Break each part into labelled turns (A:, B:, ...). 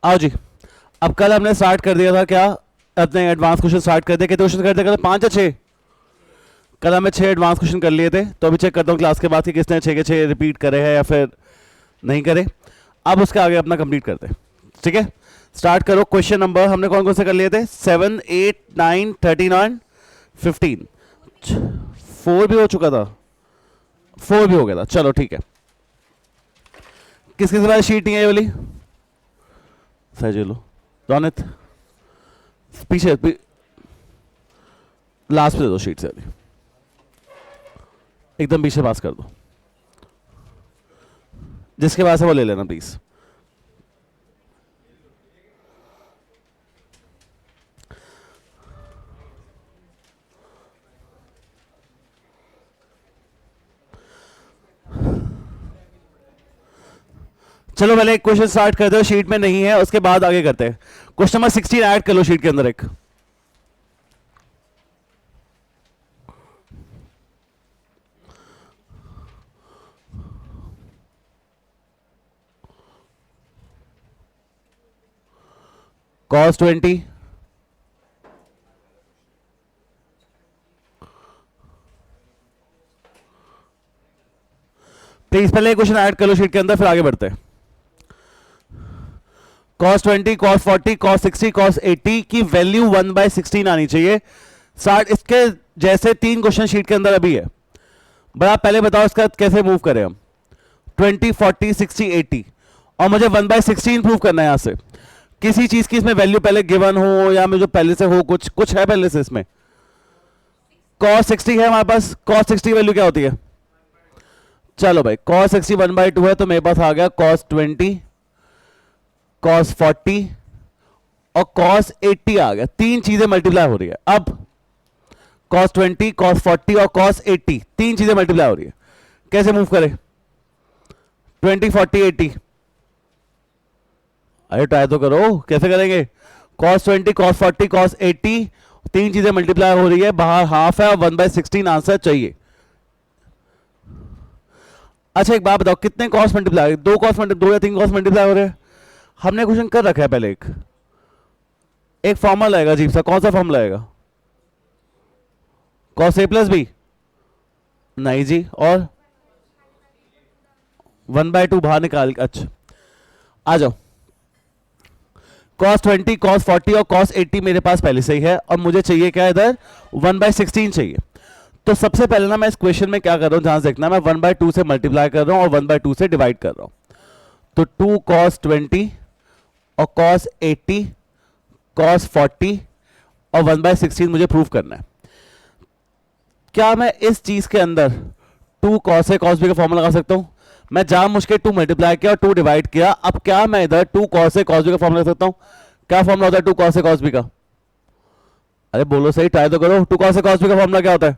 A: आओ जी। अब कल हमने स्टार्ट कर दिया था क्या, अपने एडवांस क्वेश्चन स्टार्ट कर दिए। कितने क्वेश्चन कर दिए कल? 5 या 6? कल हमें 6 एडवांस क्वेश्चन कर लिए थे, तो अभी चेक करता हूँ क्लास के बाद कि किसने 6 के 6 रिपीट करे हैं या फिर नहीं करे। अब उसके आगे अपना कंप्लीट करते हैं, ठीक है। स्टार्ट करो। क्वेश्चन नंबर हमने कौन कौन से कर लिए थे? 7, 8, 9, 13 और 15। 4 भी हो चुका था, 4 भी हो गया था। चलो ठीक है। किस किस बारे शीट नहीं है ये वाली? सही लो रोनित, पीछे लास्ट पे दे दो शीट से अभी, एकदम पीछे पास कर दो। जिसके पास है वो ले लेना प्लीज। चलो पहले एक क्वेश्चन स्टार्ट करते हो, शीट में नहीं है, उसके बाद आगे करते हैं। क्वेश्चन नंबर 16 ऐड कर लो शीट के अंदर एक। cos 20 प्लीज पहले क्वेश्चन ऐड कर लो शीट के अंदर, फिर आगे बढ़ते हैं। cos 20, cos 40, cos 60, cos 80 की वैल्यू 1/16 आनी चाहिए। स्टार्ट इसके जैसे 3 क्वेश्चन शीट के अंदर अभी है, बट आप पहले बताओ इसका कैसे मूव करें हम। 20, 40, 60, 80 और मुझे 1/16 प्रूव करना है। यहां से किसी चीज की इसमें वैल्यू पहले गिवन हो या मुझे पहले से हो, कुछ है पहले से इसमें। cos 60 है हमारे पास, cos 60 वैल्यू क्या होती है? चलो भाई cos 60 1/2 है, तो मेरे पास आ गया cos 20, cos 40 और cos 80 आ गया। 3 चीजें मल्टीप्लाई हो रही है। अब cos 20, cos 40 और cos 80 3 चीजें मल्टीप्लाई हो रही है। कैसे मूव करें? 20, 40, 80। अरे ट्राई तो करो, कैसे करेंगे? cos 20, cos 40, cos 80 3 चीजें मल्टीप्लाई हो रही है, बाहर हाफ है और 1/16 आंसर चाहिए। अच्छा एक बात बताओ, कितने कॉस मल्टीप्लाई? 2 कॉस मल्टीप्लाई, 2 या 3 कॉस मल्टीप्लाई हो रहे हैं। हमने क्वेश्चन कर रखा है पहले। एक फॉर्मूला आएगा अजीब सा, कौन सा फॉर्मूला आएगा? cos a plus b? नहीं जी, और 1/2 बाहर निकाल। अच्छा आ जाओ। cos 20, cos 40 और cos 80 मेरे पास पहले से ही है, और मुझे चाहिए क्या इधर? 1/16 चाहिए। तो सबसे पहले ना मैं इस क्वेश्चन में क्या कर रहा हूं, जहां से देखना, मैं 1/2 से मल्टीप्लाई कर रहा हूं और 1/2 से डिवाइड कर रहा हूं। तो 2 cos 20 और cos 80, cos 40 और 1/16 मुझे प्रूव करना है। क्या मैं इस चीज के अंदर 2 cos a cos b का फॉर्मूला लगा सकता हूं? मैं जान मुझके 2 मल्टीप्लाई किया और 2 डिवाइड किया। अब क्या मैं इधर 2 cos a cos b का फॉर्मूला लगा सकता हूं? क्या फॉर्मूला होता है 2 cos a cos b का? अरे बोलो सही, ट्राई तो करो। 2 cos a cos b का फॉर्मूला क्या होता है?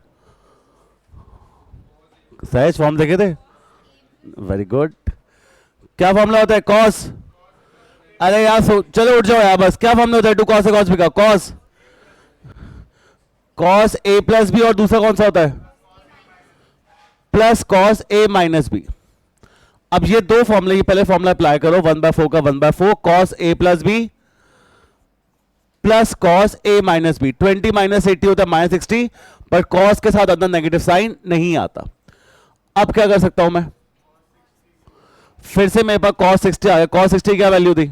A: सहज फॉर्म देखे थे? Very good. क्या फॉर्मूला होता है? कॉस। अरे यार चलो उठ जाओ यार बस। क्या फॉर्मूला होता है 2 cos a cos b का? Cos, cos a plus b, और दूसरा कौन सा होता है? Plus cos a minus b. अब ये दो फॉर्मूले, ये पहले फॉर्मूला अप्लाई करो 1/4 का 1/4 cos a plus B plus cos a minus b. 20 minus 80 होता है -60, पर cos के साथ अंदर नेगेटिव साइन नहीं आता। अब क्या कर सकता हूं मैं? फिर से मेरे पास cos 60 आ गया। cos 60 क्या वैल्यू थी?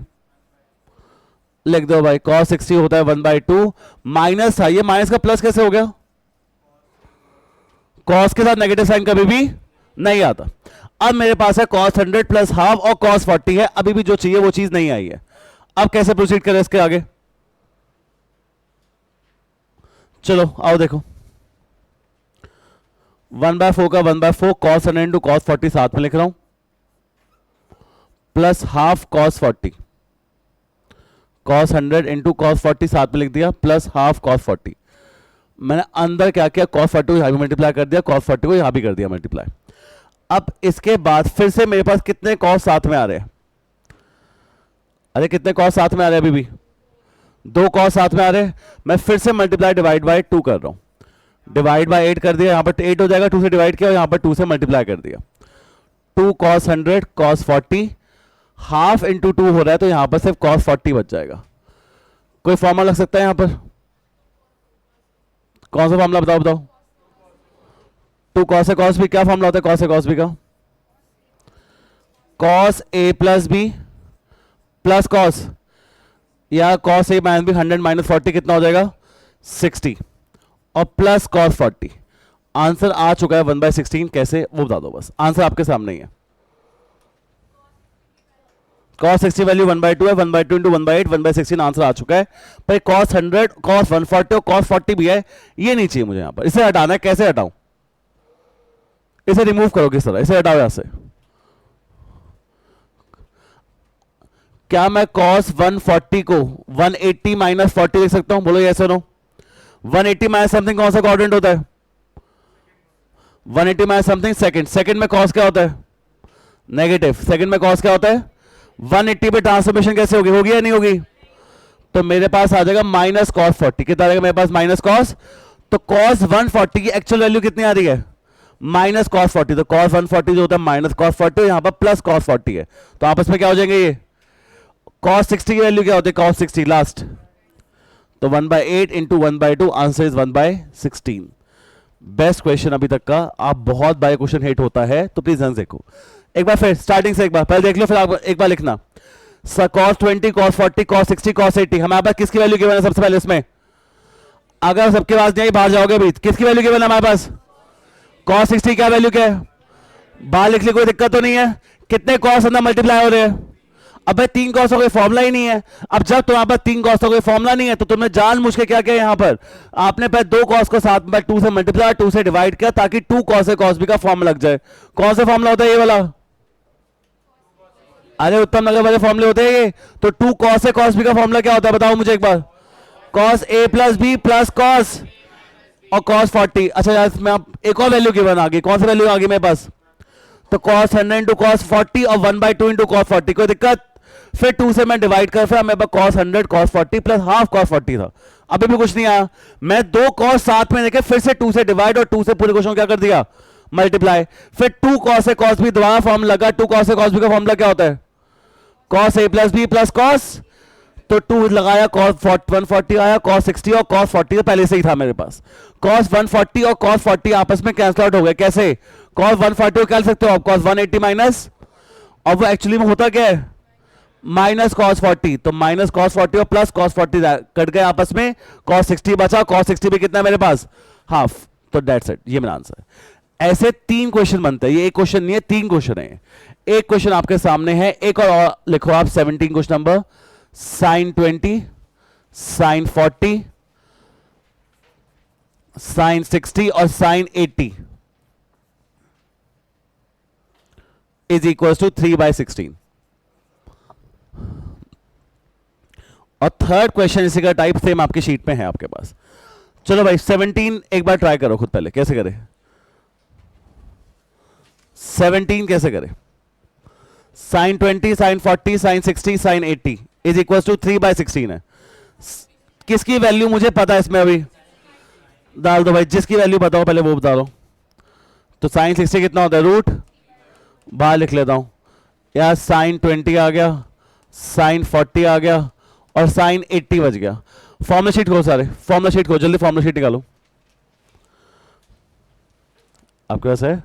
A: लिख दो भाई, cos 60 होता है 1/2। माइनस था, ये माइनस का प्लस कैसे हो गया? cos के साथ नेगेटिव साइन कभी भी नहीं आता। अब मेरे पास है cos 100 प्लस हाफ और cos 40 है, अभी भी जो चाहिए वो चीज नहीं आई है। अब कैसे प्रोसीड करें इसके आगे? चलो आओ देखो। 1/4 का 1/4 cos 100 इंटू cos 40 साथ में लिख रहा हूं, plus half cos 40। cos 100 into cos 40 साथ में लिख दिया, प्लस हाफ cos 40। मैंने अंदर क्या किया? cos 40 को यहां भी मल्टीप्लाई कर दिया, cos 40 को यहां भी कर दिया मल्टीप्लाई। अब इसके बाद फिर से मेरे पास कितने cos साथ में आ रहे हैं? अरे कितने cos साथ में आ रहे हैं? अभी भी 2 cos साथ में आ रहे हैं। मैं फिर से मल्टीप्लाई डिवाइड बाय 2 कर रहा हूं। डिवाइड बाय 8 कर दिया, यहां पर 8 हो जाएगा, 2 से डिवाइड किया और यहां पर 2 से मल्टीप्लाई कर दिया। 2 cos 100 cos 40 हाफ इंटू 2 हो रहा है तो यहां पर सिर्फ cos 40 बच जाएगा। कोई फॉर्मूला लग सकता है यहां पर? कौन सा फॉर्मूला बताओ बताओ? 2 cos ए cos बी। क्या फॉर्मूला होता है cos ए cos बी का? cos a plus B plus cos, या cos a minus b 100 minus 40 कितना हो जाएगा? 60 और प्लस cos 40। आंसर आ चुका है 1/16। कैसे वो बता दो बस, आंसर आपके सामने ही है। cos 60 वैल्यू 1/2 है, 1/2 इंटू 1/8 1/16 आंसर आ चुका है। पर cos 100 cos 140 और cos 40 भी है, ये नहीं चाहिए मुझे यहां पर। इसे हटाना है, कैसे हटाऊं? इसे रिमूव करो किस तरह, इसे हटाओ यहां से। क्या मैं cos 140 को 180 माइनस 40 लिख सकता हूं? बोलो यस और नो। 180 माइनस समथिंग कौन सा क्वाड्रेंट होता है? 180 माइनस समथिंग सेकंड। सेकंड में cos क्या होता है? नेगेटिव। सेकंड में cos क्या होता है? 180 पे ट्रांसफॉर्मेशन कैसे होगी? होगी या नहीं होगी? तो मेरे पास आ जाएगा माइनस cos 40। कितना आ जाएगा मेरे पास? Minus cos। तो cos 140 की एक्चुअल वैल्यू कितनी आ रही है? Minus cos 40। तो cos 140 जो होता है माइनस cos 40, यहां पर प्लस cos 40 है, तो आपस में क्या हो जाएंगे ये? cos 60 की वैल्यू क्या होती है? cos 60 लास्ट, तो 1/8 into 1/2, answer is 1/16। Best question अभी तक का। आप बहुत बार क्वेश्चन हेट होता है तो प्लीज ध्यान से देखो एक बार, फिर स्टार्टिंग से एक बार पहले देख लो, फिर आप एक बार लिखना। cos 20 cos 40 cos 60 cos 80 हमारे पास किसकी वैल्यू गिवन है सबसे पहले इसमें? अगर सबके पास नहीं बाहर जाओगे भी, किसकी वैल्यू गिवन है हमारे पास? cos 60 क्या वैल्यू क्या है? बाहर लिख ली, कोई दिक्कत तो नहीं है? कितने cos अंदर मल्टीप्लाई हो रहे हैं? अब भाई 3 cos का कोई फॉर्मुला ही नहीं है। अब जब तुम्हारे पास 3 cos का कोई फॉर्मुला नहीं है तो तुमने जानबूझ के क्या किया यहां पर? आपने पहले 2 cos को साथ में 2 से मल्टीप्लाई 2 से डिवाइड किया ताकि 2 cos ए cos बी का फॉर्मुला लग जाए। कौन सा फॉर्मुला होता है ये वाला? अरे उत्तम नगर वाले फॉर्मुले होते हैं ये। तो 2 cos ए cos बी का फॉर्मुला क्या होता है बताओ मुझे एक बार? cos a plus B plus cos और cos 40। अच्छा यार इसमें आप एक और वैल्यू गिवन आ गई, कौन सी वैल्यू आ गई मेरे पास? तो cos 100 इंटू cos 40 और 1/2 इंटू cos 40। कोई दिक्कत? फिर 2 से मैं डिवाइड कर, फिर मेरे पास cos 100 cos 40 plus half cos 40 था। अभी भी कुछ नहीं आया। मैं 2 cos साथ में देखे, फिर से 2 से डिवाइड और 2 से पूरे क्वेश्चन क्या कर दिया? मल्टीप्लाई। फिर 2 cos ए cos बी दोबारा फॉर्म लगा। 2 cos ए cos बी का फॉर्मूला क्या होता है? cos a plus B plus cos, तो 2 लगाया cos 140 आया, cos 60 और cos 40 तो पहले से ही था मेरे पास। cos 140 और cos 40 आपस में कैंसल आउट हो गए। कैसे? cos 140 को क्या लिख सकते हो आप? cos 180 माइनस, और वो एक्चुअली में होता क्या है? Minus cos 40। तो माइनस cos 40 और प्लस cos 40 कट गए आपस में, cos 60 बचा। cos 60 भी कितना है मेरे पास? हाफ। तो दैट्स इट, ये मेरा आंसर है। ऐसे 3 क्वेश्चन बनते हैं, ये एक क्वेश्चन नहीं है, 3 क्वेश्चन है। एक क्वेश्चन आपके सामने है, एक और लिखो आप 17 question number. sin 20 sin 40 sin 60 और sin 80 इज इक्वल टू 3/16। और थर्ड क्वेश्चन इसी का टाइप सेम आपकी शीट में है आपके पास। चलो भाई 17 एक बार ट्राई करो खुद पहले, कैसे करें 17 कैसे करें? sin 20 sin 40 sin 60 sin 80 is equal to 3/16 है। किसकी वैल्यू मुझे पता है इसमें? अभी डाल दो भाई, जिसकी वैल्यू बताओ पहले वो बता दो। तो sin 60 कितना होता है? रूट, बाहर लिख लेता हूं यार, sin 20 आ गया, sin 40 आ गया और sin 80 बच गया। फॉर्मूला शीट को सारे, फॉर्मूला शीट को जल्दी, फॉर्मूला शीट निकालो। आपके पास है?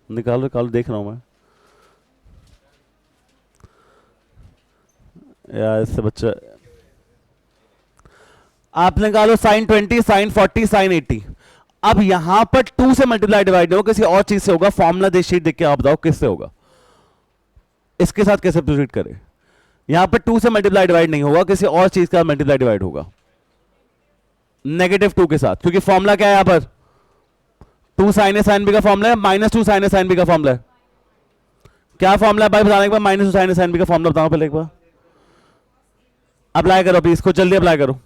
A: निकालो निकालो, देख रहा हूं मैं यार, इससे बच्चा। आप निकालो sin 20 sin 40 sin 80। अब यहां पर 2 से मल्टीप्लाई डिवाइड होगा, किसी और चीज से होगा। फॉर्मूला दे शीट देख के आप बताओ किससे होगा, इसके साथ कैसे प्रोसीड करें? यहां पर 2 से मल्टीप्लाई डिवाइड नहीं होगा, किसी और चीज का मल्टीप्लाई डिवाइड होगा, -2 के साथ। क्योंकि फॉर्मूला क्या है यहां पर? 2 sin a sin b का फॉर्मूला है, -2 sin a sin b का फॉर्मूला है। क्या फॉर्मूला है भाई बताने के बाद? -2 sin a sin b का फॉर्मूला बताओ पहले एक बार। अप्लाई करो अभी इसको, जल्दी अप्लाई करो।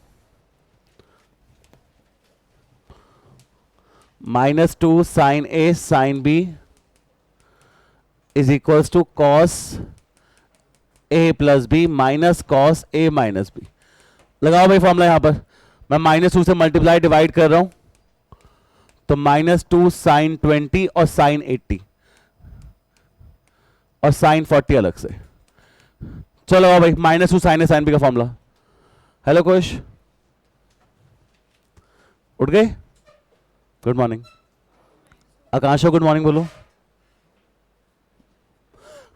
A: -2 sin a sin b is equal to cos a plus B minus cos a minus B. लगाओ भाई फॉर्मूला यहां पर। मैं -2 से मल्टीप्लाई डिवाइड कर रहा हूं, तो -2 साइन 20 और साइन 80 और साइन 40 अलग से। चलो भाई, -2 साइन ए साइन बी का फॉर्मूला। हेलो कुश, उठ गए? Good morning. Akanksha good morning बोलो।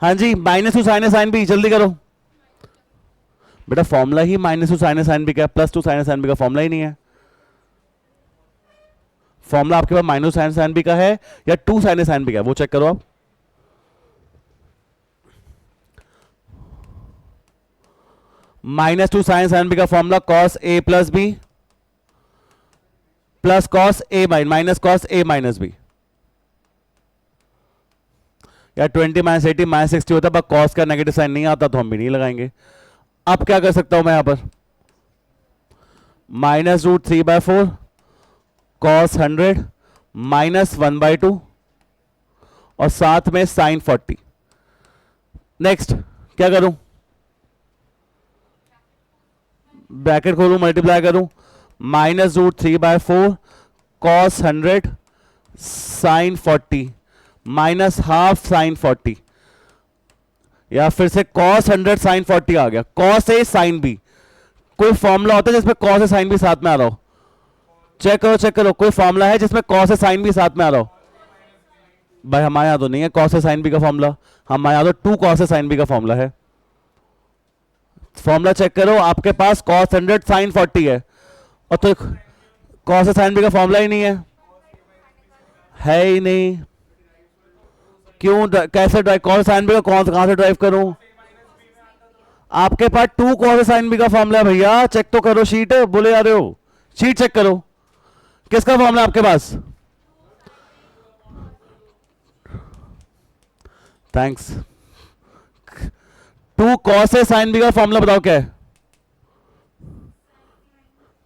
A: हाँ जी, -2 साइन ए साइन बी, जल्दी करो बेटा। फॉर्मूला ही -2 साइन ए साइन बी का, +2 साइन ए साइन बी का फॉर्मूला ही नहीं है। फॉर्मूला आपके पास -2 साइन साइन बी का है या 2 साइन ए साइन बी का है, वो चेक करो आप। -2 साइन साइन बी का formula cos a plus B plus cos a minus cos a minus b, या 20 - 80 - 60 होता है, पर cos का नेगेटिव साइन नहीं आता तो हम भी नहीं लगाएंगे। अब क्या कर सकता हूं मैं यहां पर, -√3/4 cos 100 -1/2 और साथ में sin 40। नेक्स्ट क्या करूं, ब्रैकेट खोलूं, मल्टीप्लाई करूं, -√3/4 cos 100 sin 40 -½ sin 40, या फिर से cos 100 sin 40 आ गया। cos a sin b, कोई फॉर्मूला होता है जिसमें cos a sin b साथ में आ रहा हो? चेक करो चेक करो, कोई फॉर्मूला है जिसमें cos a sin b साथ में आ रहा हो? भाई हमारे यहां तो नहीं है cos a sin b का फॉर्मूला, हमारे यहां तो 2 cos a sin b का फॉर्मूला है। फॉर्मूला चेक करो, आपके पास cos 100 sin 40 है और तो cos a sin b का फॉर्मूला ही नहीं है ही नहीं। क्यों, कैसे ड्राइव cos sin b का कहां से ड्राइव करूं? आपके पास 2 cos sin b का फॉर्मूला है भैया, चेक तो करो शीट, बोले जा रहे हो, शीट चेक करो। किसका फॉर्मूला आपके पास? Thanks. 2 cos a sin b का फॉर्मूला बताओ क्या है?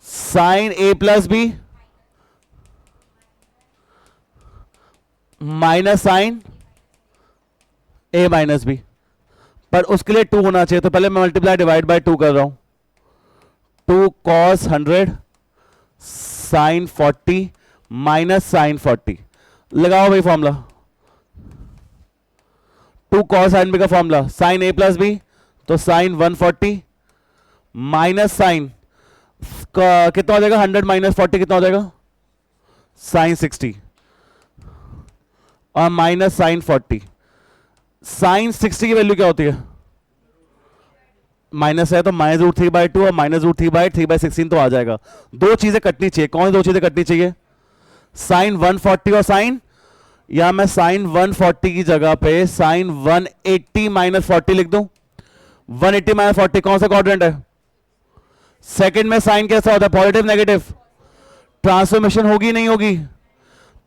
A: Sine a plus B minus sine a minus B, पर उसके लिए 2 होना चाहिए, तो पहले मैं मल्टीप्लाई डिवाइड बाय 2 कर रहा हूं। 2 cos 100 साइन 40 माइनस साइन 40, लगाओ भाई फॉर्मूला। 2 cos sin b का formula sine a plus b, तो साइन 140 माइनस साइन कितना हो जाएगा, 100 - 40 कितना हो जाएगा, साइन 60, और माइनस साइन 40। साइन 60 की वैल्यू क्या होती है? माइनस है तो -√3/2 और -√3/3/16 तो आ जाएगा। दो चीजें कटनी चाहिए, कौन सी दो चीजें कटनी चाहिए? साइन 140 और साइन, या मैं साइन 140 की जगह पे साइन 180 - 40 लिख दूं। 180 - 40 कौन सा क्वाड्रेंट है? सेकंड में साइन कैसा होता है, पॉजिटिव नेगेटिव? ट्रांसफॉर्मेशन होगी नहीं होगी?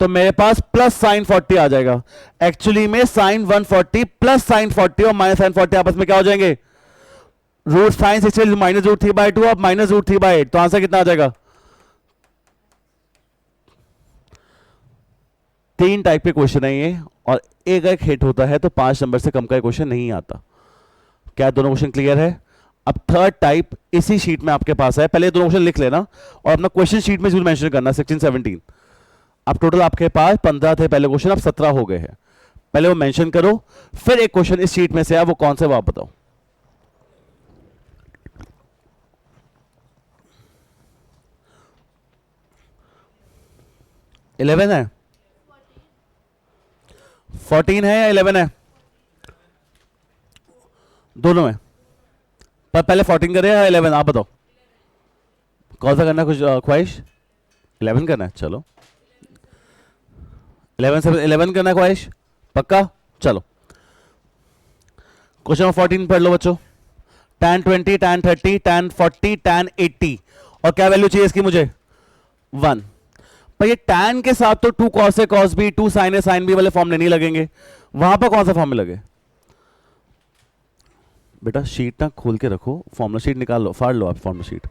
A: तो मेरे पास प्लस साइन 40 आ जाएगा। एक्चुअली में साइन 140 प्लस साइन 40 और माइनस साइन 40 आपस में क्या हो जाएंगे? रूट साइन 60 -√3/2 अब -√3/8, तो आंसर कितना आ जाएगा? 3 टाइप के क्वेश्चन है ये, और एक हिट होता है तो 5 नंबर से कम का क्वेश्चन नहीं आता। क्या दोनों क्वेश्चन क्लियर है? अब थर्ड टाइप इसी शीट में आपके पास है, पहले दोनों क्वेश्चन लिख लेना और अपना क्वेश्चन शीट में जरूर मेंशन करना, 16 17। अब टोटल आपके पास 15 थे पहले क्वेश्चन, अब 17 हो गए हैं। पहले वो मेंशन करो, फिर एक क्वेश्चन इस शीट में से है, वो कौन से वो आप बताओ। इलेवन है, 14 है या 11 है? दोनों में, पर पहले 14 करें या 11, आप बताओ कौन सा करना है, कुछ ख्वाहिश? 11 करना है, चलो 11 से 11 करना है, ख्वाहिश पक्का? चलो क्वेश्चन नंबर 14 पढ़ लो बच्चों। tan 20 tan 30 tan 40 tan 80, और क्या वैल्यू चाहिए इसकी मुझे? 1। पर ये tan के साथ तो 2 cos a cos b 2 sin a sin b वाले फॉर्मूले नहीं लगेंगे, वहां पर कौन सा फॉर्मूला लगे? बेटा शीट ना खोल के रखो, फॉर्मूला शीट निकाल लो, फाड़ लो आप फॉर्मूला शीट,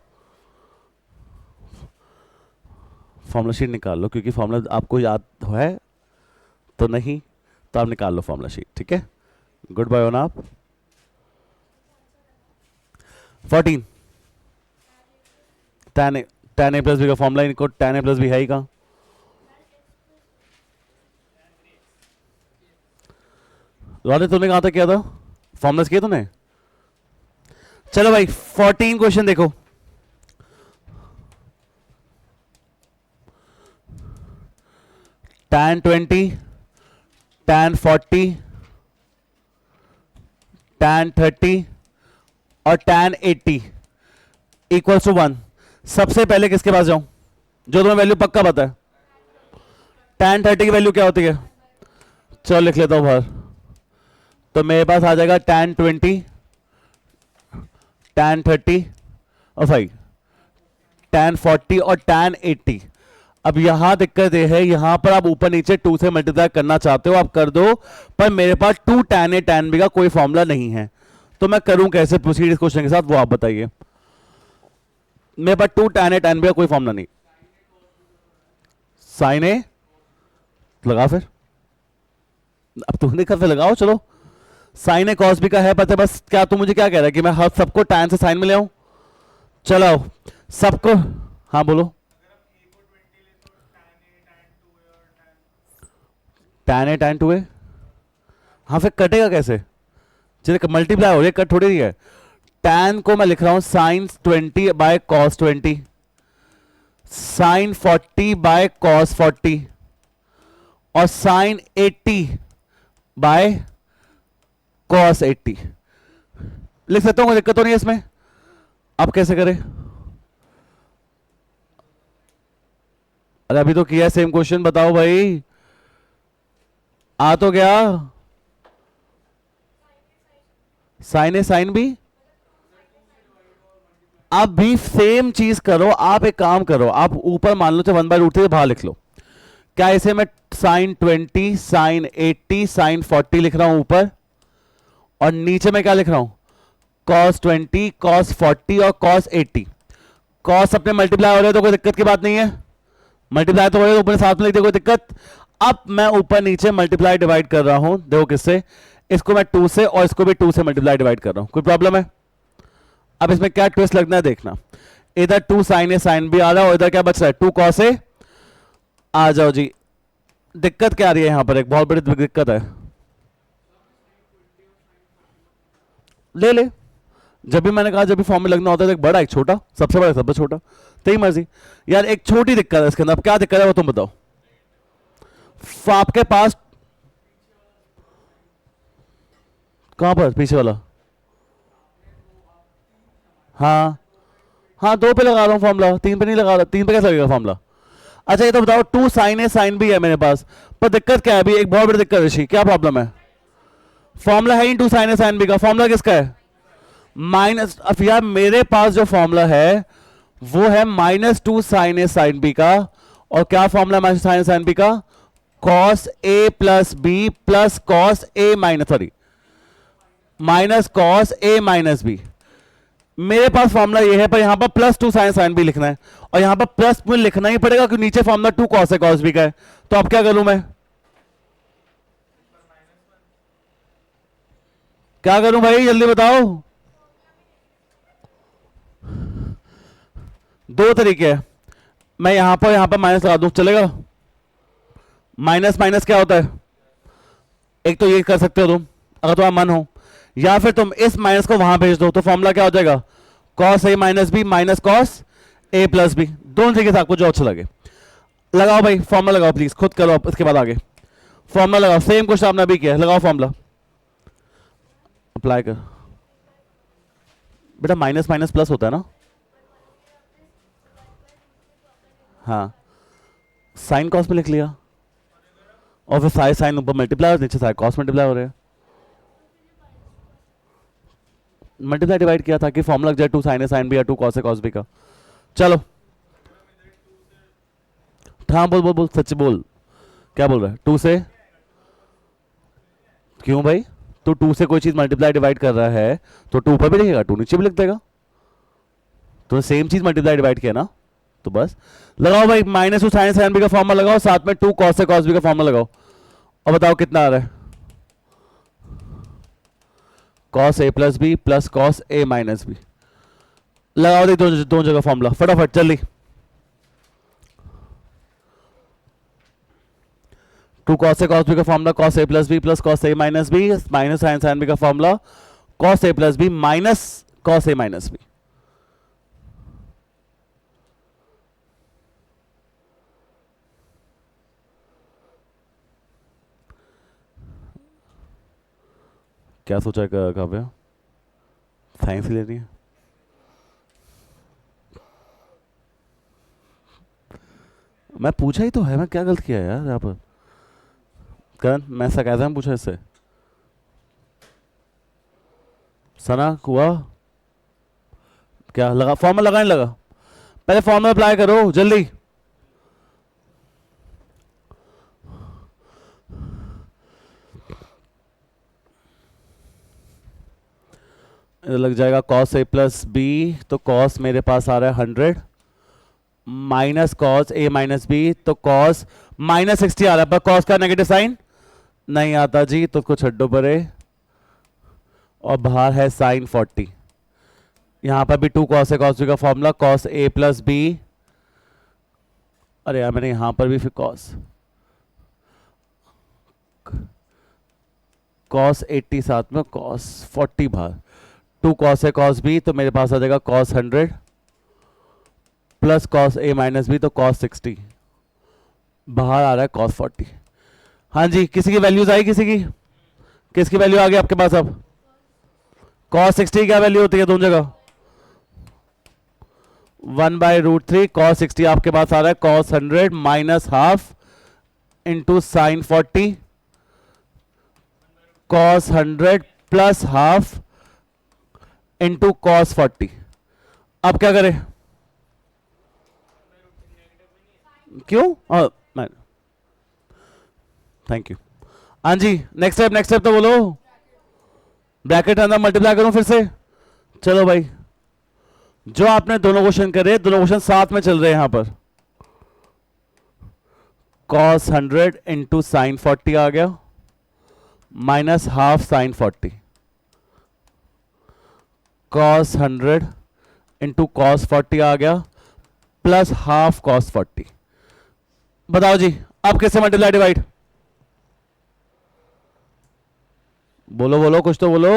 A: फॉर्मूला शीट निकाल लो, क्योंकि फॉर्मूला आपको याद है तो नहीं, तो आप निकाल लो फॉर्मूला शीट, ठीक है? गुड बाय होना आप। 14 tan a प्लस बी का फॉर्मूला, इनको tan a प्लस बी है ही कहाँ? राधे तूने कहां तक किया था? फॉर्मुलास किए तूने? चलो भाई 14 क्वेश्चन देखो। tan 20, tan 40, tan 30 और tan 80 इक्वल टू 1। सबसे पहले किसके पास जाऊं जो तुम्हें वैल्यू पक्का पता है? tan 30 की वैल्यू क्या होती है? चलो लिख लेता हूं बाहर। तो मेरे पास आ जाएगा tan 20, tan 30 और भाई tan 40 और tan 80। अब यहां दिक्कत यह है, यहां पर आप ऊपर नीचे 2 से मल्टीप्लाई करना चाहते हो आप कर दो, पर मेरे पास 2 tan a tan b का कोई फॉर्मूला नहीं है। तो मैं करूं कैसे प्रोसीड इस क्वेश्चन के साथ, वो आप बताइए। मेरे पास 2 tan a tan b का कोई फॉर्मूला नहीं। साइन ए लगा, फिर अब तुमने कर लगाओ। चलो साइन ए कॉस बी का है पता, बस क्या तू मुझे क्या कह रहा है कि मैं हर सबको tan से साइन में ले आऊं? चलो सबको, हाँ बोलो। tan a tan 2a, हाँ फिर कटेगा कैसे? चलिए मल्टीप्लाई हो रही है, कट थोड़ी है। tan को मैं लिख रहा हूं sine 20 by cos 20, sine 40 by cos 40 और साइन 80 बाय कॉस 80 लिख सकता हूं, कोई दिक्कत तो नहीं है इसमें। अब कैसे करें? अरे अभी तो किया सेम क्वेश्चन, बताओ भाई। आ तो गया साइन ए साइन बी। आप भी सेम चीज करो, आप एक काम करो, आप ऊपर मान लो 1/√3 बाहर लिख लो। क्या इसे मैं साइन 20 साइन 80 साइन 40 लिख रहा हूं ऊपर, और नीचे मैं क्या लिख रहा हूं? cos 20 cos 40 और cos 80। cos अपने मल्टीप्लाई हो रहे तो कोई दिक्कत की बात नहीं है, मल्टीप्लाई तो हो रहे तो ऊपर साथ में लिख दे, कोई दिक्कत। अब मैं ऊपर नीचे मल्टीप्लाई डिवाइड कर रहा हूं, देखो किससे? इसको मैं 2 से और इसको भी 2 से मल्टीप्लाई डिवाइड कर रहा हूं। कोई प्रॉब्लम है? अब इसमें क्या ट्विस्ट लगना है देखना। इधर 2 साइन ए साइन बी आ रहा है और इधर क्या बच रहा है? 2 cos ए। आ जाओ जी, दिक्कत क्या आ रही है यहां पर? एक बहुत बड़ी दिक्कत है, ले ले। जब भी मैंने कहा जब भी फॉर्म में लगना होता है, एक बड़ा एक छोटा, सबसे बड़ा सबसे छोटा, तेरी मर्जी। यार एक छोटी दिक्कत है इसके अंदर, अब क्या दिक्कत है वो तुम बताओ। आपके पास कहां पर पीछे वाला? हाँ हाँ 2 पे लगा रहा हूं फॉर्मूला, 3 पे नहीं लगा रहा। 3 पे कैसे लगेगा फॉर्मूला? अच्छा ये तो बताओ 2 साइन ए साइन बी है मेरे पास, पर दिक्कत क्या है? अभी एक बहुत बड़ी दिक्कत ऋषि, क्या प्रॉब्लम है? फॉर्मूला है ही 2 साइन ए साइन बी का। फॉर्मूला किसका है? माइनस। अब यार मेरे पास जो फॉर्मूला है वो है -2 साइन ए साइन बी का, और क्या फॉर्मूला माइनस साइन ए साइन बी का? Cos A plus B plus cos A minus, sorry minus cos A minus B. मेरे पास फॉर्मूला ये है, पर यहां पर +2 साइन साइन बी लिखना है, और यहां पर प्लस मुझे लिखना ही पड़ेगा क्योंकि नीचे फॉर्मूला 2 कॉस है कॉस बी का है। तो अब क्या करूं मैं? क्या करूं भाई जल्दी बताओ। 2 तरीके हैं, मैं यहां पर माइनस लगा दूं, चलेगा? माइनस माइनस क्या होता है? एक तो ये कर सकते हो तुम अगर तुम्हारा मन हो, या फिर तुम इस माइनस को वहां भेज दो, तो फॉर्मूला क्या हो जाएगा? Cos A minus B minus cos A plus B. दोनों तरीके से आपको जो अच्छा लगे लगाओ भाई, फॉर्मूला लगाओ प्लीज, खुद करो आप, इसके बाद आगे फॉर्मूला लगाओ। सेम क्वेश्चन आपने अभी किया, लगाओ फॉर्मूला, अप्लाई कर। बेटा माइनस माइनस प्लस होता है ना? हाँ साइन कॉस में लिख लिया, और फिर साइन साइन ऊपर मल्टीप्लाई और नीचे साइन कॉस मल्टीप्लाई हो रहे हैं। मल्टीप्लाई डिवाइड किया था कि फॉर्मूला लग जाए 2 साइन ए साइन बी या 2 कॉस ए कॉस बी का। चलो हाँ बोल बोल बोल, सच बोल, क्या बोल रहा है? 2 से क्यों भाई? तो 2 से कोई चीज मल्टीप्लाई डिवाइड कर रहा है तो 2 ऊपर भी लिखेगा 2 नीचे भी लिख देगा, तो सेम चीज मल्टीप्लाई डिवाइड किया ना। तो बस लगाओ भाई, -2 साइन साइन बी का फॉर्मूला लगाओ, साथ में 2 कॉस ए कॉस बी का फॉर्मूला लगाओ, और बताओ कितना आ रहा है? कॉस ए प्लस बी प्लस कॉस ए माइनस बी। लगाओ दे दोनों जगह फॉर्मूला फटाफट जल्दी। टू कॉस ए कॉस बी का फॉर्मूला कॉस ए प्लस बी प्लस कॉस ए minus B minus sine sine B का formula cos A plus B minus cos A minus B. क्या सोचा काव्या, साइंस ही लेनी है? मैं पूछा ही तो है, मैं क्या गलत किया यार यहाँ पर? करण, मैं सरकाज़म पूछा इससे? सना हुआ क्या? लगा फॉर्मूला, लगाने लगा? पहले फॉर्मूला अप्लाई करो जल्दी। लग जाएगा कॉस ए प्लस बी, तो कॉस मेरे पास आ रहा है 100 minus cos A minus b, तो कॉस माइनस 60 आ रहा है, पर कॉस का नेगेटिव साइन नहीं आता जी, तो कुछ हड्डों परे और बाहर है साइन 40। यहां पर भी टू कॉस ए कॉस बी का फॉर्मूला कॉस ए प्लस बी, अरे यार मैंने यहां पर भी फिर कॉस 80 साथ में कॉस 40 बाहर, टू कॉस ए कॉस बी, तो मेरे पास आ जाएगा कॉस 100 प्लस कॉस ए माइनस बी, तो कॉस 60 बाहर आ रहा है कॉस 40। हाँ जी, किसी की वैल्यूज आई? किसकी वैल्यू आ गई आपके पास? अब कॉस 60 क्या वैल्यू होती है दोनों जगह? 1/√3 कॉस 60 आपके पास आ रहा है cos 100 minus half into sine 40 cos 100 plus half into cos 40। अब क्या करें? क्यों? Thank you. हाँ जी, नेक्स्ट स्टेप तो बोलो। ब्रैकेट अंदर मल्टीप्लाई करूं फिर से? चलो भाई, जो आपने दोनों क्वेश्चन करे, दोनों क्वेश्चन साथ में चल रहे हैं यहां पर। कॉस 100 इंटू साइन 40 आ गया minus half sine 40, cos 100 into cos 40 आ गया प्लस हाफ कॉस 40। बताओ जी, अब किससे मल्टीप्लाई डिवाइड? बोलो कुछ तो बोलो।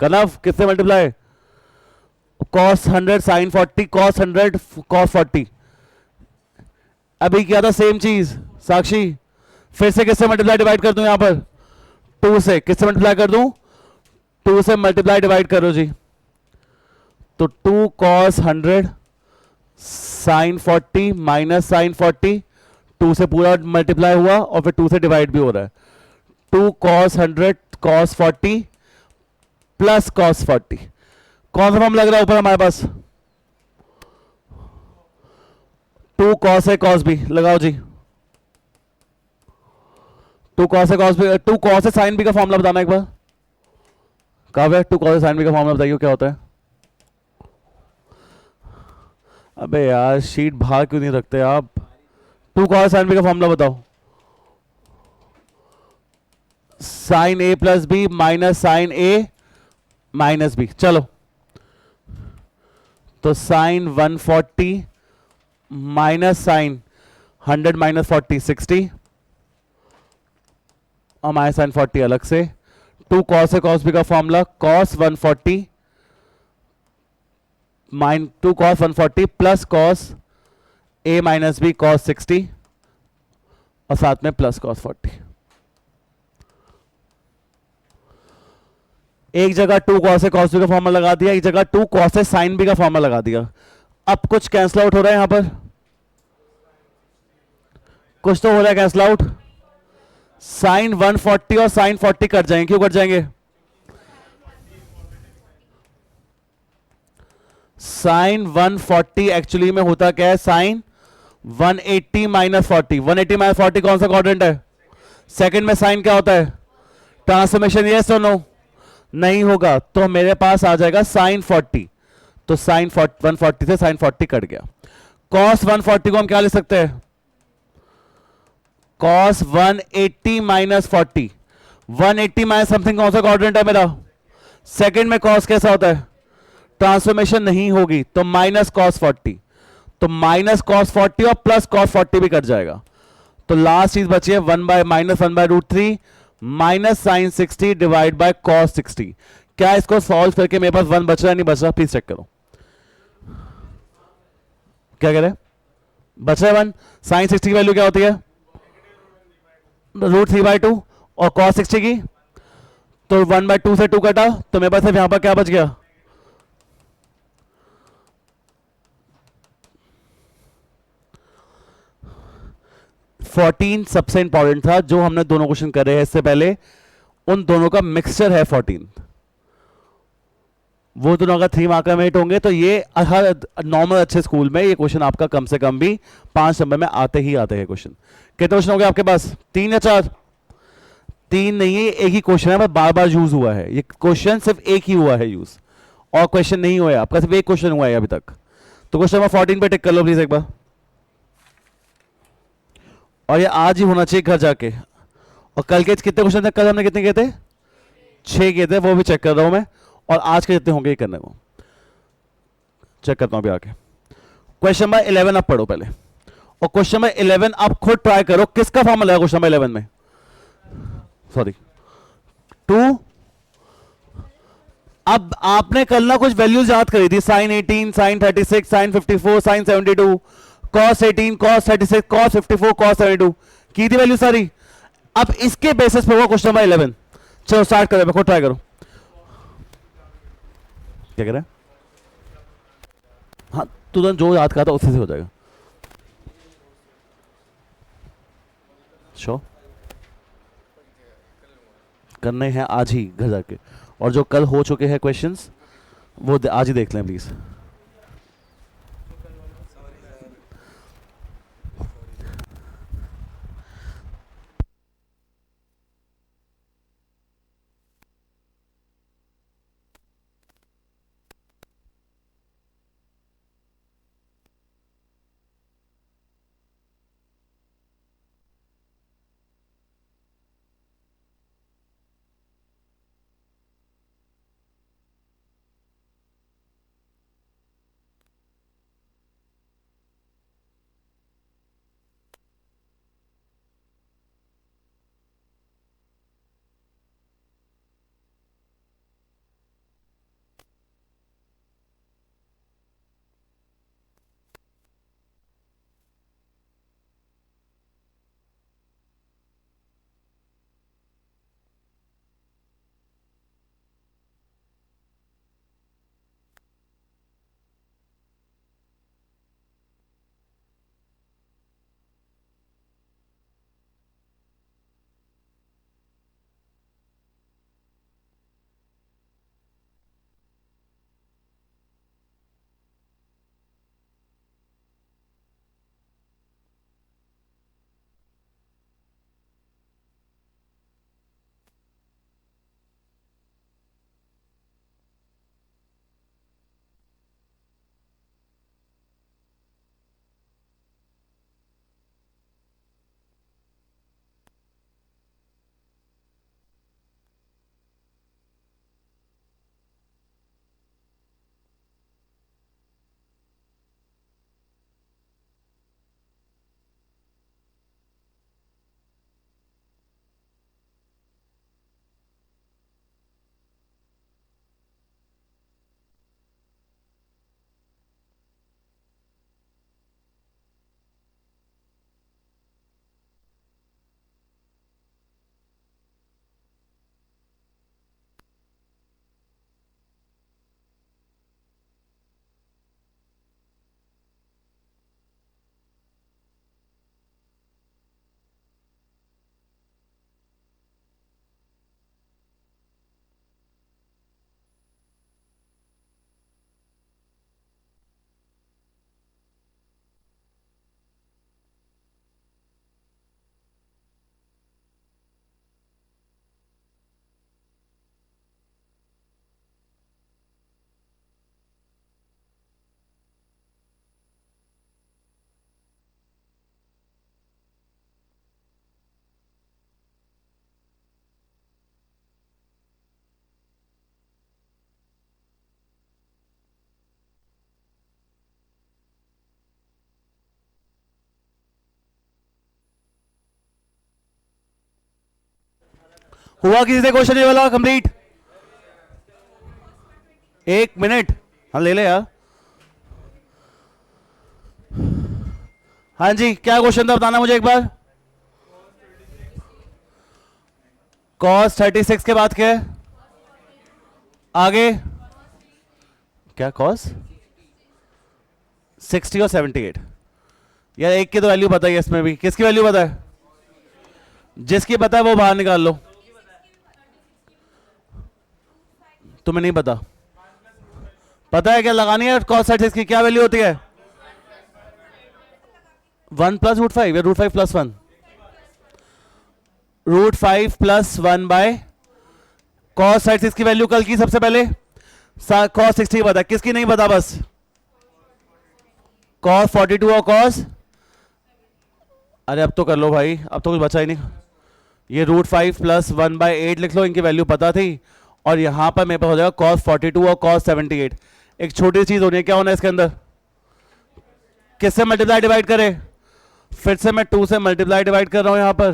A: कनफ, किससे multiply? Cos 100 sine 40 cos 100 cos 40। अभी क्या था सेम चीज साक्षी? फिर से किससे मल्टीप्लाई डिवाइड कर दूं? यहां पर 2 से। किससे मल्टीप्लाई कर दूं? 2 से मल्टीप्लाई डिवाइड करो जी, तो 2 कॉस 100 साइन 40 माइनस साइन 40, 2 से पूरा मल्टीप्लाई हुआ और फिर 2 से डिवाइड भी हो रहा है। 2 कॉस 100 कॉस 40 प्लस कॉस 40। कौन सा फॉर्म लग रहा है ऊपर हमारे पास? 2 कॉस ए कॉस बी लगाओ जी। 2 कॉस ए कॉस बी, 2 कॉस ए साइन बी का फॉर्मूला बताना एक बार। काव्य, 2 कॉस ए साइन बी का फॉर्मूला बताइए क्या होता है? अबे यार शीट बाहर क्यों नहीं रखते आप? 2 कॉस साइन बी का फॉर्मूला बताओ। साइन ए प्लस बी माइनस साइन ए माइनस बी। चलो, तो साइन 140 माइनस साइन 100 माइनस 40 60 और माइनस साइन 40 अलग से। 2 कॉस ए कॉस बी का formula cos 140 2 cos 140 plus cos ए माइनस बी कॉस 60 और साथ में प्लस कॉस 40। एक जगह 2 कॉस ए कॉस बी का फॉर्मूला लगा दिया, एक जगह 2 कॉस ए साइन बी का फॉर्मूला लगा दिया। अब कुछ कैंसल आउट हो रहा है यहां पर, कुछ तो हो रहा है कैंसल आउट। साइन 140 और साइन 40 कट जाएंगे। क्यों कट जाएंगे? साइन 140 एक्चुअली में होता क्या है? Sign 180 minus 40। 180 माइनस 40 कौन सा क्वाड्रेंट है? सेकंड में साइन क्या होता है? ट्रांसफॉर्मेशन। यस और नो? नहीं होगा, तो मेरे पास आ जाएगा साइन 40। तो साइन 140 से साइन 40 कट गया। कॉस 140 को हम क्या लिख सकते हैं? Cos 180 minus 40। 180 माइनस समथिंग कौन सा क्वाड्रेंट है मेरा? सेकंड में कॉस कैसा होता है? ट्रांसफॉर्मेशन नहीं होगी, तो माइनस कॉस 40। तो माइनस कॉस 40 और प्लस कॉस 40 भी कट जाएगा। तो लास्ट चीज बची है -1/√3 minus sine 60 divide by cos 60। क्या इसको सॉल्व करके मेरे पास 1 बच रहा है, नहीं बच रहा? प्लीज चेक करो। क्या कह रहे हैं? बच रहा है 1। साइन 60 की वैल्यू क्या होती है? √3/2। और कॉस 60 की तो 1/2 से 2 कटा, तो मेरे पास सिर्फ यहां पर क्या बच गया? फोर्टीन सबसे इंपॉर्टेंट था जो हमने दोनों क्वेश्चन कर रहे हैं इससे पहले, उन दोनों का मिक्सचर है 14। वो दोनों अगर 3 मार्कर में हिट होंगे तो ये हर नॉर्मल अच्छे स्कूल में ये क्वेश्चन आपका कम से कम भी 5 नंबर में आते ही आते हैं क्वेश्चन। कितने क्वेश्चन हो गए आपके पास? 3 या 4? 3 नहीं है, एक ही क्वेश्चन है, बस बार बार यूज हुआ है। ये क्वेश्चन सिर्फ एक ही हुआ है यूज, और क्वेश्चन नहीं हुआ है आपका, सिर्फ एक क्वेश्चन हुआ है अभी तक। तो क्वेश्चन नंबर 14 पे टिक कर लो प्लीज एक बार। और ये आज ही होना चाहिए घर जाके। और कल के कितने क्वेश्चन थे? कल हमने कितने किए थे? 6 किए थे, वो भी चेक कर रहा हूं मैं। और आज के जितने होंगे ये करने को चेक करता हूं अभी आके। क्वेश्चन नंबर 11 आप पढ़ो पहले, और क्वेश्चन नंबर 11 आप खुद ट्राई करो किसका फॉर्मूला है क्वेश्चन नंबर 11 में। सॉरी 2। अब आपने कल ना कुछ वैल्यूज याद करी थी, sine 18, sine 36, sine 54, sine 72, cos 18, cos 36, cos 54, cos 72 की थी वैल्यू सारी। अब इसके बेसिस पे होगा क्वेश्चन नंबर 11। चलो स्टार्ट करो, खुद ट्राई करो। क्या कह रहे हैं? हाँ, तुरंत जो याद करा था उससे से हो जाएगा। श्योर करने हैं आज ही घर जाके, और जो कल हो चुके हैं क्वेश्चंस वो आज ही देख लें प्लीज। हुआ किसी से क्वेश्चन ये वाला कंप्लीट? 1 मिनट, हाँ ले ले यार। हाँ जी, क्या क्वेश्चन था बताना मुझे एक बार। cos 36 के बाद क्या है आगे? क्या cos 60 और 78? यार एक की तो वैल्यू पता है इसमें भी, किसकी वैल्यू पता है? जिसकी पता है वो बाहर निकाल लो। तुम्हें नहीं पता? पता है क्या लगानी है cos 36 की क्या वैल्यू होती है? 1 प्लस √5 या √5 प्लस 1? √5 प्लस 1 बाय cos 36 की वैल्यू कल की सबसे पहले cos 60 पता है, किसकी नहीं पता? बस cos 42 और cos, अरे अब तो कर लो भाई, अब तो कुछ बचा ही नहीं। ये √5 प्लस 1 बाय 8 लिख लो, इनकी वैल्यू पता थी। और यहां पर मेरे पास हो जाएगा cos 42 और cos 78। एक छोटी चीज होनी है, क्या होना है इसके अंदर? किससे मल्टीप्लाई डिवाइड करे? फिर से मैं 2 से मल्टीप्लाई डिवाइड कर रहा हूं यहां पर,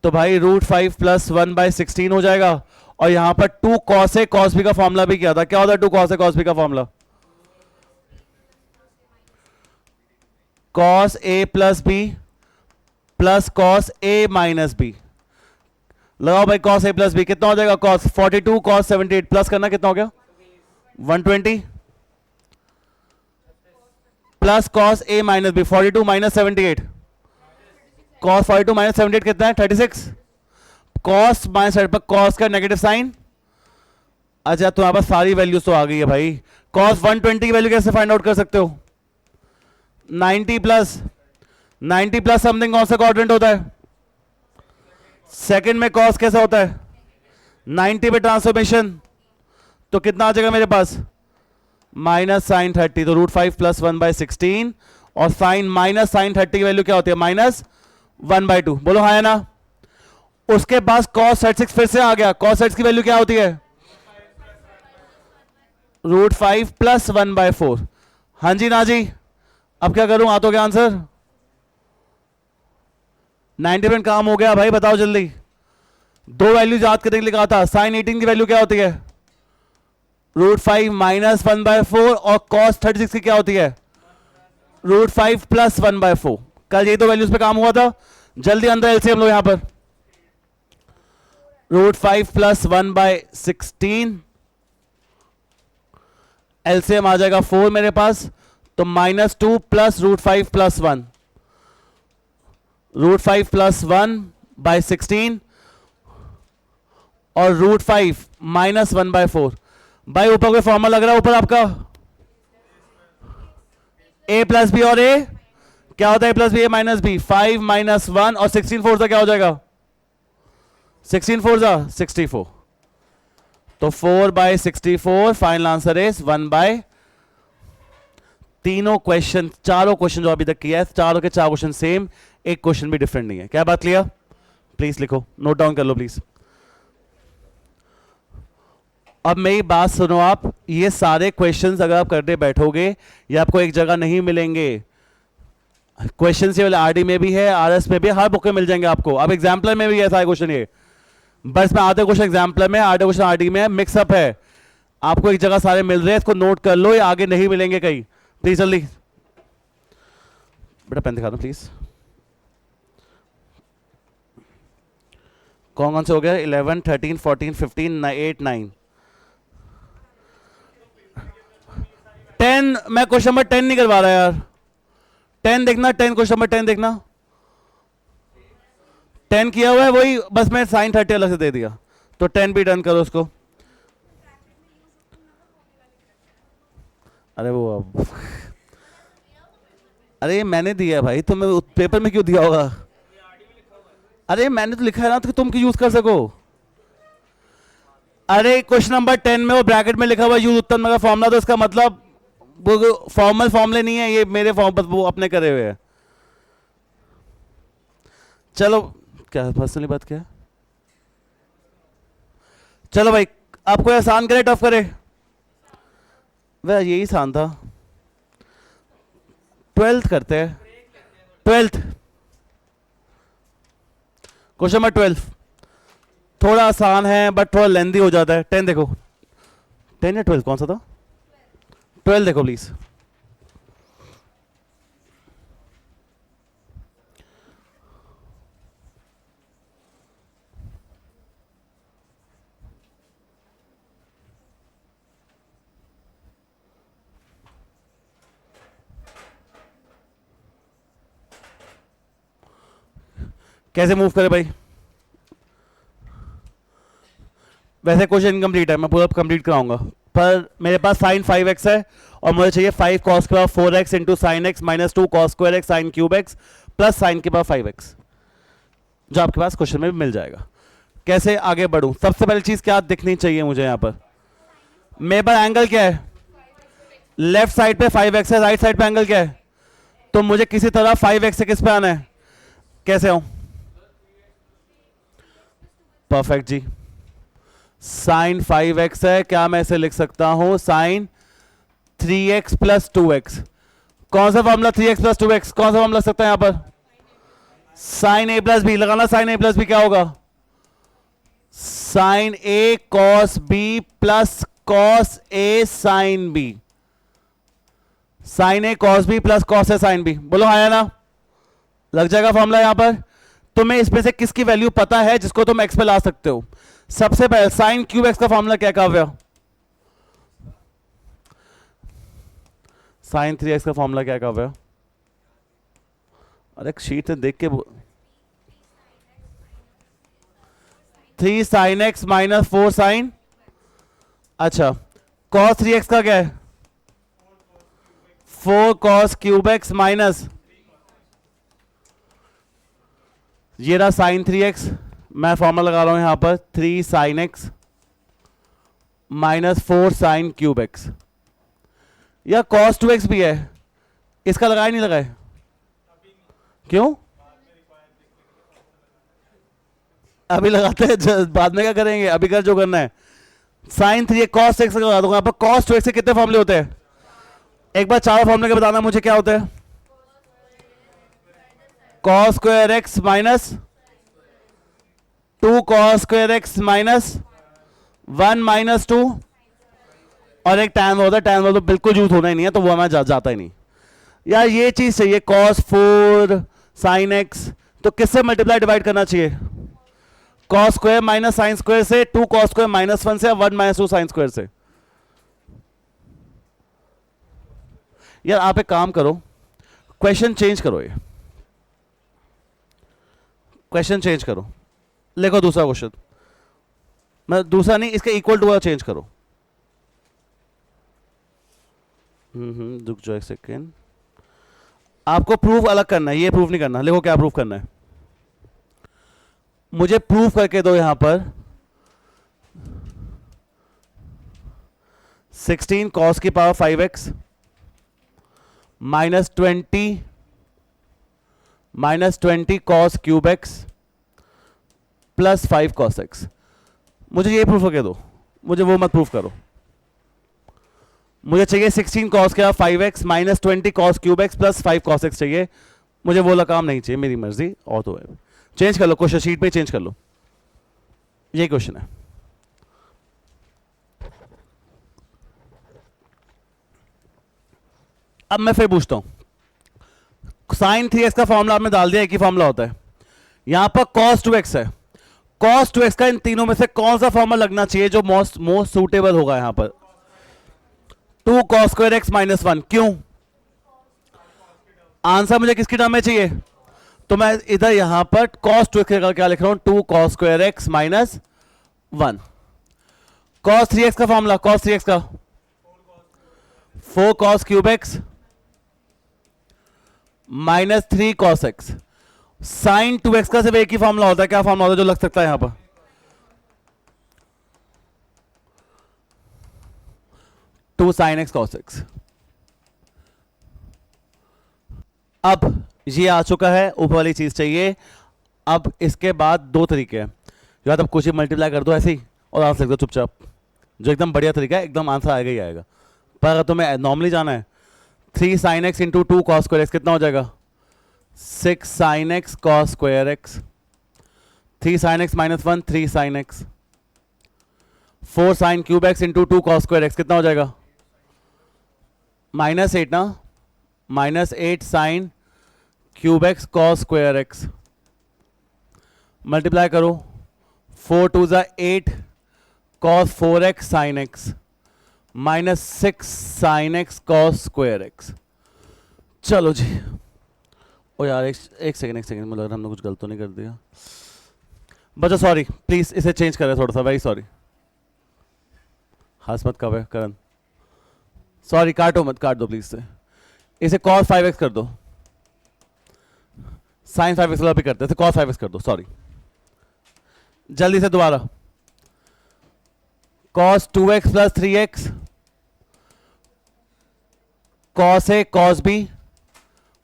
A: तो भाई √5 प्लस 1 बाय 16 हो जाएगा। और यहां पर 2 cos A cos B का फॉर्मूला भी किया था, क्या होता है 2 cos A cos B का फॉर्मूला? cos A प्लस B plus cos A minus B। लगाओ भाई cos A प्लस B कितना हो जाएगा? cos 42 cos 78 प्लस करना कितना हो गया? 120 plus cos A minus B 42 minus 78, cos 42 minus 78 कितना है? 36। cos माइनस साइड पर cos का नेगेटिव साइन। अच्छा तुम्हारे पास सारी वैल्यूज तो आ गई है भाई। cos 120 की वैल्यू कैसे फाइंड आउट कर सकते हो? 90 प्लस समथिंग कौन सा क्वाड्रेंट होता है? सेकंड में cos कैसा होता है? 90 पे ट्रांसफॉर्मेशन, तो कितना आ जाएगा मेरे पास? Minus sign 30। तो √5 प्लस 1 बाय 16 और साइन माइनस साइन 30 की वैल्यू क्या होती है? माइनस 1/2। बोलो हाँ या ना? उसके पास cos 36 फिर से आ गया। cos 36 की वैल्यू क्या होती है? √5 प्लस 1/4। हाँ जी ना जी, अब क्या करूं? आ तो क्या आंसर? 90% काम हो गया भाई, बताओ जल्दी। दो वैल्यू याद करने के लिए कहा था। साइन 18 की वैल्यू क्या होती है? √5 माइनस 1/4 और cos 36 की क्या होती है? √5 प्लस 1/4। कल ये दो वैल्यूज पे काम हुआ था। जल्दी अंदर एलसीएम लो यहां पर। √5 प्लस 1/16, एलसीएम आ जाएगा 4 मेरे पास, तो -2 प्लस √5 प्लस 1, √5 प्लस 1/16 और √5 माइनस 1/4। भाई ऊपर कोई फॉर्मूला लग रहा है ऊपर आपका? a प्लस बी और a क्या होता है? a plus b a minus b. 5 minus 1 और 16 4 से क्या हो जाएगा? 16 4 जा 64, तो 4/64। Final answer is 1/। तीनों क्वेश्चन, चारों क्वेश्चन जो अभी तक किया है, चारों के चार क्वेश्चन सेम, एक क्वेश्चन भी डिफरेंट नहीं है। क्या बात क्लियर? प्लीज लिखो, नोट डाउन कर लो प्लीज। अब मेरी बात सुनो आप, ये सारे क्वेश्चंस अगर आप करने बैठोगे ये आपको एक जगह नहीं मिलेंगे। क्वेश्चन ये वाले आरडी में भी है, आरएस में भी, हर बुक में मिल जाएंगे आपको। अब एग्जाम्पलर में भी ऐसा है क्वेश्चन, ये बस में आधे क्वेश्चन एग्जाम्पलर में, आधे क्वेश्चन आरडी में है, मिक्सअप है। आपको एक जगह सारे मिल रहे हैं, इसको नोट कर लो, ये आगे नहीं मिलेंगे कहीं। प्लीज जल्दी बेटा पेन दिखा दो प्लीज। कौन कौन से हो गया? 11 13 14 15 8 9 10। मैं क्वेश्चन नंबर 10 नहीं करवा रहा यार। 10 देखना, 10 क्वेश्चन नंबर 10 देखना। 10 किया हुआ है वही, बस मैं साइन 30 अलग से दे दिया, तो 10 भी डन करो उसको। अरे वो अब अरे मैंने दिया भाई, तुम्हें पेपर में क्यों दिया होगा? अरे मैंने तो लिखा है ना, तो तुम क्यों यूज कर सको? अरे क्वेश्चन नंबर 10 में वो ब्रैकेट में लिखा हुआ यूज उत्तर का फॉर्मूला, तो इसका मतलब वो फॉर्मल फॉर्मूले नहीं है, ये मेरे फॉर्म पर वो अपने करे हुए हैं। चलो क्या पर्सनली बात क्या है? चलो भाई, आपको आसान करे टफ करे? वह यही आसान था। 12th करते हैं। 12th क्वेश्चन नंबर 12 थोड़ा आसान है बट थोड़ा लेंदी हो जाता है। 10 देखो, 10 या 12 कौन सा था? 12 देखो प्लीज। कैसे मूव करे भाई? वैसे क्वेश्चन इनकम्प्लीट है, मैं पूरा कंप्लीट कराऊंगा, पर मेरे पास साइन 5x है और मुझे चाहिए 5 cos के power 4x into sine x minus 2 cos square x sine cube x plus sign के पावर 5x, जो आपके पास क्वेश्चन में भी मिल जाएगा। कैसे आगे बढ़ूं? सबसे पहली चीज क्या दिखनी चाहिए मुझे यहां पर? मेरे पास एंगल क्या है? लेफ्ट साइड पे 5x है, राइट साइड पे एंगल क्या है? तो मुझे किसी तरह 5x से किस पे आना है? कैसे आऊं? परफेक्ट जी। साइन 5x है, क्या मैं इसे लिख सकता हूं साइन 3x प्लस 2x? कौन सा फॉर्मूला 3x प्लस 2x? कौन सा फॉर्मूला लग सकता है यहां पर? साइन a प्लस बी लगाना। साइन a प्लस बी क्या होगा? Sine a cos b plus cos a sine b। Sine a cos b plus cos a sine b, बोलो आया ना? लग जाएगा फॉर्मूला यहां पर। तुम्हें इसमें से किसकी वैल्यू पता है जिसको तुम x पे ला सकते हो? सबसे पहले साइन क्यूब एक्स का फॉर्मूला क्या काव्य? साइन 3x का फॉर्मूला क्या काव्य? अरे शीट से देख के 3 साइन एक्स माइनस 4 साइन। अच्छा, cos 3x का क्या है? 4 cos क्यूब एक्स माइनस, ये रहा साइन 3x। मैं फॉर्मूला लगा रहा हूं यहां पर 3 sine x minus 4 sine cube x. या cos 2x भी है, इसका लगाए नहीं लगाए? क्यों? अभी लगाते हैं, बाद में क्या करेंगे, अभी कर जो करना है। साइन 3 cos 6 लगा दूंगा। यहाँ पर cos 2x के कितने फॉर्मूले होते हैं? एक बार चार फॉर्मूले के बताना मुझे क्या होते हैं। cos square x minus 2 cos square x minus 1 minus 2 और एक tan होता है। tan तो बिल्कुल यूज होना ही नहीं है, तो वो हमें जाता ही नहीं यार। ये चीज चाहिए cos 4 sin x, तो किससे मल्टीप्लाई डिवाइड करना चाहिए? cos square minus sine square से, 2 cos स्क्वायर माइनस 1 से, 1 माइनस 2 साइन स्क्वायर से। यार आप एक काम करो, क्वेश्चन चेंज करो, ये क्वेश्चन चेंज करो, लिखो दूसरा क्वेश्चन। मैं दूसरा नहीं, इसके इक्वल टू चेंज करो। रुक जाओ एक सेकेंड, आपको प्रूफ अलग करना है, ये प्रूफ नहीं करना। लिखो क्या प्रूफ करना है, मुझे प्रूफ करके दो। यहां पर 16 cos की power 5x minus 20 cos cube x plus 5 cos x। मुझे ये प्रूफ करके दो, मुझे वो मत प्रूफ करो। मुझे चाहिए 16 cos के 5x minus 20 cos cube x plus 5 cos x चाहिए। मुझे वो वाला काम नहीं चाहिए, मेरी मर्जी। और तो है, चेंज कर लो, क्वेश्चन शीट पे चेंज कर लो। ये क्वेश्चन है। अब मैं फिर पूछता हूं, साइन 3x का फॉर्मूला आपने डाल दिया, एक ही फॉर्मूला होता है। यहां पर cos 2x है। cos 2x का इन तीनों में से कौन सा फॉर्मूला लगना चाहिए जो मोस्ट सूटेबल होगा? यहां पर 2 cos स्क्वायर एक्स माइनस 1। क्यों? आंसर मुझे किसकी टर्म में चाहिए? तो मैं इधर यहां पर cos 2x का क्या लिख रहा हूं? 2 cos square x minus 1। cos 3x का फॉर्मूला, cos 3x का 4 cos cube x minus 3 cos x। Sine 2x का सिर्फ एक ही फॉर्मूला होता है, क्या फॉर्मूला होता है जो लग सकता है यहां पर? 2 sin x cos x। अब ये आ चुका है, ऊपर वाली चीज चाहिए। अब इसके बाद दो तरीके हैं, या तो कुछ ही मल्टीप्लाई कर दो ऐसे ही और आंसर लिख दो चुपचाप, जो एकदम बढ़िया तरीका है, एकदम आंसर आएगा ही आएगा। पर अगर तुम्हें नॉर्मली जाना है, 3 sin x into 2 cos square x कितना हो जाएगा? 6 sin x cos square x 3 sin x minus 1 3 sin x 4 sin cube x into 2 cos square x कितना हो जाएगा -8 ना -8 sin cube x cos square x multiply करो 4 2 ज़ा 8 cos 4x sin x -6 sin x cos square x. चलो जी ओ यार एक second मुझे लग रहा है हमने कुछ गलत तो नहीं कर दिया बच्चा सॉरी प्लीज इसे चेंज करें थोड़ा सा वेरी सॉरी हंस मत करो करण सॉरी काटो मत काट दो प्लीज से इसे cos 5x कर दो sin 5x वाला भी करते हैं cos 5x कर दो सॉरी जल्दी से दोबारा cos 2x plus 3x cos a cos b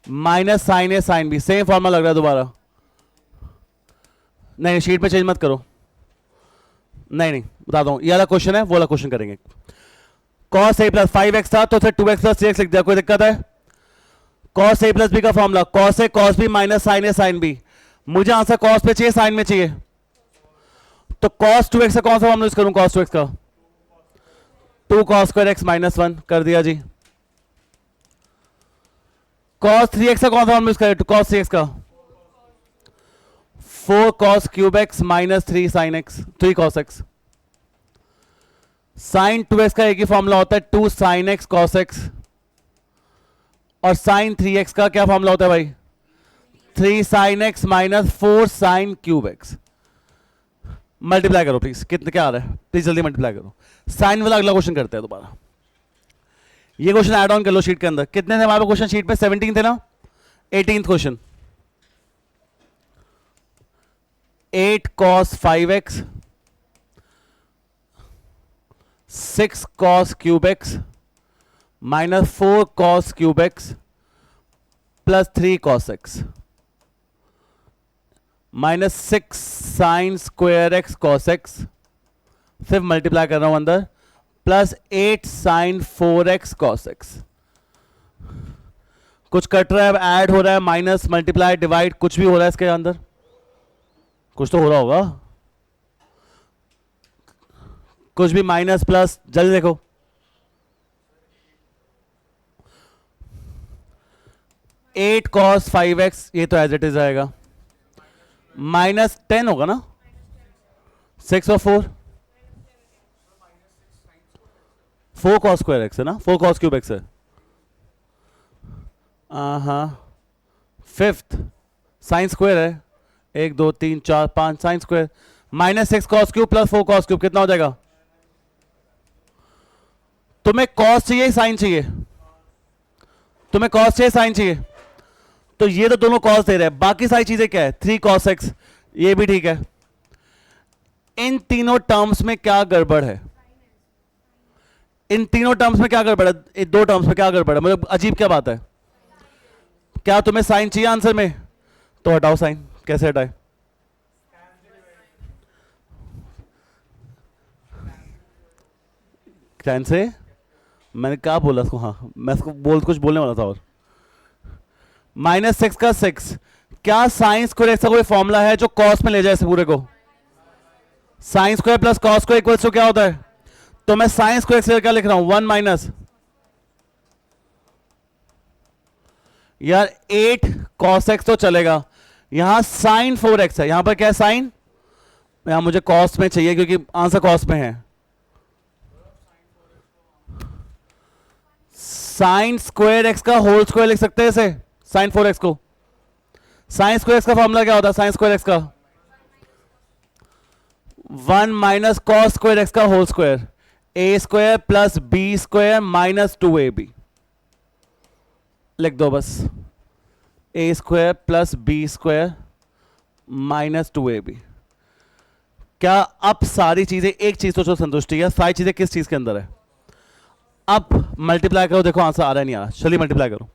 A: minus sine A sine b same formula लग रहा है दोबारा नहीं शीट पे चेंज मत करो नहीं बता दो ये वाला क्वेश्चन है वो वाला क्वेश्चन करेंगे cos a प्लस 5x था तो फिर 2x प्लस 3x लिख दिया कोई दिक्कत है cos a प्लस b का formula cos a cos b minus sine A sine b मुझे आंसर cos पे चाहिए साइन में चाहिए तो cos 2x से कौन सा फॉर्मूला यूज करूं cos 2x का 2 cos स्क्वायर x माइनस 1 कर दिया जी cos 3x का कौन सा फॉर्मूला यूज करें cos 3x का 4 cos cube x minus 3 sin x 3 cos x sin 2x का एक ही फॉर्मूला होता है 2 sin x cos x और sin 3x का क्या फॉर्मूला होता है भाई 3 sin x minus 4 sin cube x multiply करो प्लीज कितने क्या आ रहा है प्लीज जल्दी मल्टीप्लाई करो साइन वाला अगला क्वेश्चन करते हैं दोबारा ये क्वेश्चन ऐड ऑन कर लो शीट के अंदर कितने थे हमारे क्वेश्चन शीट पे 17 थे ना 18th question 8 cos 5x 6 cos cube x minus 4 cos cube x plus 3 cos x minus 6 sine square x cos x सिर्फ मल्टीप्लाई कर रहा हूं अंदर plus 8 sine 4x cos x कुछ कट रहा है ऐड हो रहा है माइनस मल्टीप्लाई डिवाइड कुछ भी हो रहा है इसके अंदर कुछ तो हो रहा होगा कुछ भी माइनस प्लस जल्दी देखो एट cos 5x ये तो एज इट इज आएगा माइनस 10 होगा ना 6 और 4 cos स्क्वायर x है ना 4 cos क्यूब x है हाँ 5th साइन स्क्वायर है 1 2 3 4 5 sine square minus 6 cos cube plus 4 cos cube कितना हो जाएगा तुम्हें cos चाहिए साइन चाहिए तुम्हें cos चाहिए साइन चाहिए तो ये तो दोनों cos दे रहे हैं बाकी सारी चीजें क्या है 3 cos x ये भी ठीक है इन तीनों टर्म्स में क्या गड़बड़ है इन तीनों टर्म्स में क्या गड़बड़ है इन दो टर्म्स में क्या गड़बड़ है मतलब अजीब क्या बात है क्या तुम्हें साइन चाहिए आंसर में तो हटाओ साइन कैसे हटाए टैन से मैंने क्या बोला उसको हाँ मैं उसको कुछ बोलने वाला था और -6 का 6 क्या साइन स्क्वायर का कोई फॉर्मूला है जो कॉस में ले जाए इसे पूरे को sine square plus cos square equals to क्या होता है तो मैं साइन स्क्वायर से क्या लिख रहा हूं 1 माइनस यार 8 cos x तो चलेगा यहां साइन 4x है यहां पर क्या है साइन यहां मुझे कॉस में चाहिए क्योंकि आंसर कॉस में है साइन स्क्वायर एक्स का होल स्क्वायर लिख सकते हैं इसे साइन 4x को साइन स्क्वायर एक्स का फॉर्मूला क्या होता है साइन स्क्वायर एक्स का 1 माइनस कॉस स्क्वायर एक्स का whole square A square plus B square minus 2ab लिख दो बस A square plus B square minus 2ab क्या अब सारी चीजें एक चीज तो संतुष्टि है सारी चीजें किस चीज के अंदर है अब मल्टीप्लाई करो देखो आंसर आ रहा है नहीं आ रहा चलिए मल्टीप्लाई करो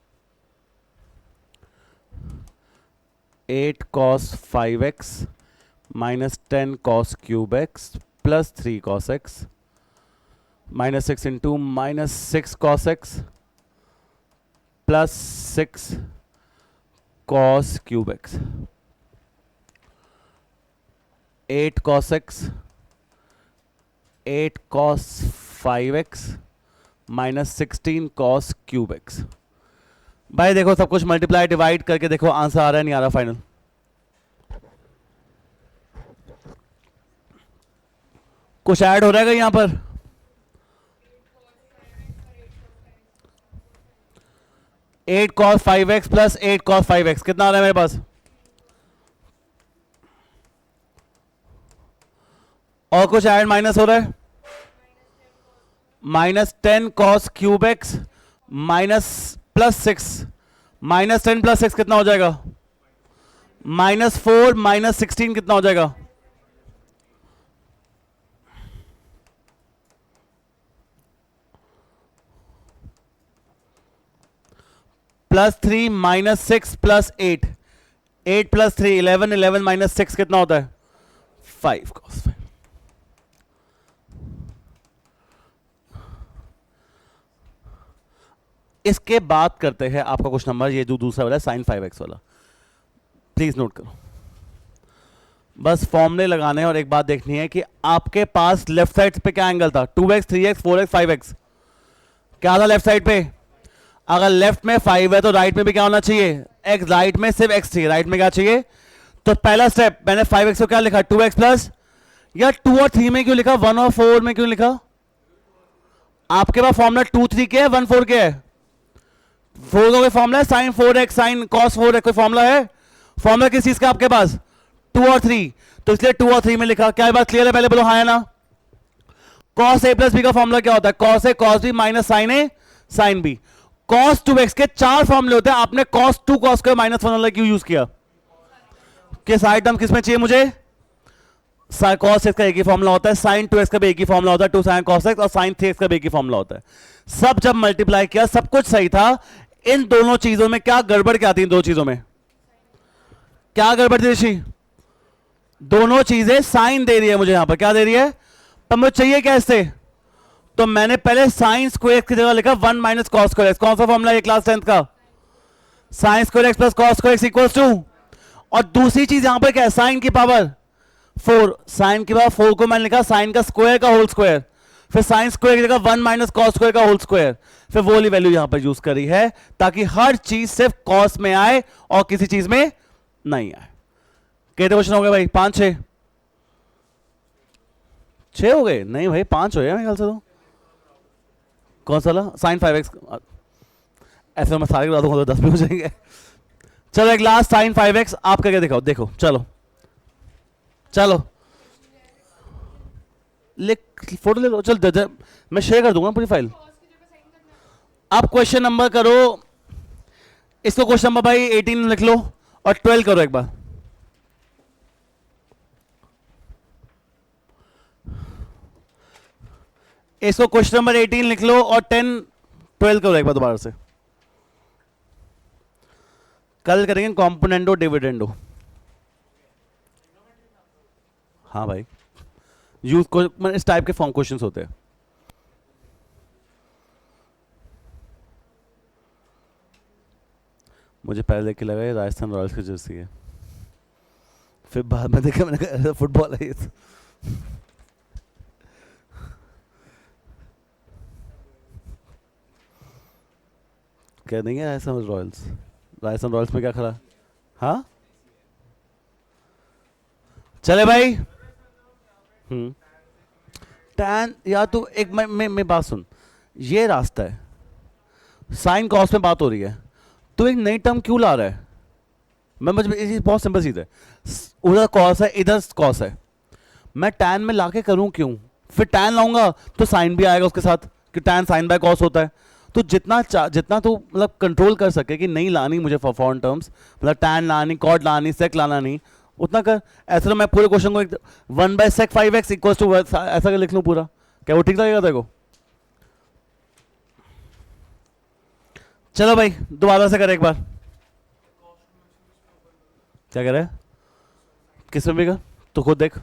A: 8 cos 5x minus 10 cos cube x plus 3 cos x minus 6 into minus 6 cos x plus 6 cos cube x 8 cos x 8 cos 5x minus 16 cos cube x। भाई देखो सब कुछ मल्टीप्लाई डिवाइड करके देखो आंसर आ रहा है नहीं आ रहा फाइनल। कुछ ऐड हो रहेगा यहां पर? Eight cos 5x plus 8 cos 5x कितना आ रहा है मेरे पास? और कुछ ऐड माइनस हो रहा है? Minus 10 cos cube x minus plus 6 minus 10 plus 6 कितना हो जाएगा? माइनस 4 माइनस 16 कितना हो जाएगा? Plus 3 minus 6 plus 8 8 plus 3 11 11 minus 6 कितना होता है? 5 cos 5। इसके बाद करते हैं आपका क्वेश्चन नंबर ये जो दूसरा वाला साइन 5x वाला, प्लीज नोट करो। बस फॉर्मूले लगाने और एक बात देखनी है कि आपके पास लेफ्ट साइड पे क्या एंगल था? 2x 3x 4x 5x क्या था लेफ्ट साइड पे? अगर लेफ्ट में 5 है तो राइट में भी क्या होना चाहिए? x। राइट में सिर्फ x चाहिए, राइट में क्या चाहिए? तो पहला स्टेप मैंने 5x को क्या लिखा? 2x प्लस, या 2 और 3 में क्यों लिखा? 1 और 4 में क्यों लिखा? आपके पास फॉर्मूला 2 3 के है 1 4 के है? 4 का कोई फॉर्मूला है? Sign 4x sign cos 4x कोई फॉर्मूला है? फॉर्मूला किस चीज का आपके पास? 2 और 3, तो इसलिए 2 और 3 में लिखा। क्या बात क्लियर है? पहले बोलो हाँ है ना? cos a प्लस b का फॉर्मूला क्या होता है? cos a cos b minus sine a sine b। cos 2x के 4 फॉर्मूले होते हैं, आपने cos 2 cos के माइनस वन वाला क्यों यूज किया? किस आइटम किसमें चाहिए मुझे? cos x का एक ही फॉर्मूला होता है, sin 2x का भी एक ही फॉर्मूला होता है, 2 sin cos x, और sin 3x का भी एक ही फॉर्मूला होता है। सब जब मल्टीप्लाई किया सब कुछ सही था। इन दोनों चीजों में क्या गड़बड़ क्या थी? इन दो चीजों में क्या गड़बड़ थी ऋषि? दोनों चीजें साइन दे रही है मुझे, यहां पर क्या दे रही है? पर मुझे चाहिए क्या इससे? तो मैंने पहले साइन स्क्वायर की जगह लिखा 1 माइनस कॉस स्क्वायर एक्स। कौन सा फॉर्मूला है क्लास 10th का? Sine square x plus cos square x equals to, और दूसरी चीज यहां पर क्या है? साइन की पावर 4। साइन की पावर 4 को मैंने लिखा साइन का स्क्वायर का होल स्क्वायर, फिर साइन स्क्वायर की जगह 1 माइनस कॉस स्क्वायर का होल स्क्वायर, फिर वो वाली वैल्यू यहां पर यूज करी है ताकि हर चीज सिर्फ कॉस में आए और किसी चीज में नहीं आए। कितने क्वेश्चन हो गए भाई? 5 6 6 हो गए? नहीं भाई 5 हो गए मेरे ख्याल से। तो कौन सा वाला? Sign 5x। ऐसे मैं सारे बता दूंगा तो 10 भी हो जाएंगे। चलो एक लास्ट साइन 5x आप करके दिखाओ। देखो चलो चलो लिख फोटो ले लो। चल मैं शेयर कर दूंगा पूरी फाइल। आप क्वेश्चन नंबर करो इसको, क्वेश्चन नंबर भाई 18 लिख लो और 12 करो एक बार। इसको क्वेश्चन नंबर 18 लिख लो और 10 12 करो एक बार दोबारा से। कल करेंगे कॉम्पोनेंटो डिविडेंडो। हाँ भाई यूज को इस टाइप के फॉर्म क्वेश्चंस होते हैं। मुझे पहले देख के लगा ये राजस्थान रॉयल्स की जर्सी है, फिर बाद में देखा मैंने कहा फुटबॉल है ये। क्या नहीं है राजस्थान रॉयल्स? राजस्थान रॉयल्स में क्या खड़ा? हाँ चले भाई। टैन या तो एक मैं बात सुन, ये रास्ता है, साइन कॉस में बात हो रही है, तो एक नई टर्म क्यों ला रहा है? मैं मुझे ये बहुत सिंपल चीज है, उधर कॉस है इधर कॉस है, मैं टैन में लाके करूं क्यों? फिर टैन लाऊंगा तो साइन भी आएगा उसके साथ, कि टैन साइन बाय कॉस होता है। तो जितना तो मतलब कंट्रोल कर सके कि नहीं लानी मुझे फॉरेन टर्म्स, मतलब टैन लानी, कॉट लानी, सेक लाना नहीं, उतना कर। ऐसा तो मैं पूरे क्वेश्चन को 1 by sec 5x equal to ऐसा कर लिख लूं पूरा, क्या वो ठीक लगेगा देखो? चलो भाई दोबारा से कर एक बार। क्या कह रहे हैं? किस में भी कर तो खुद देख।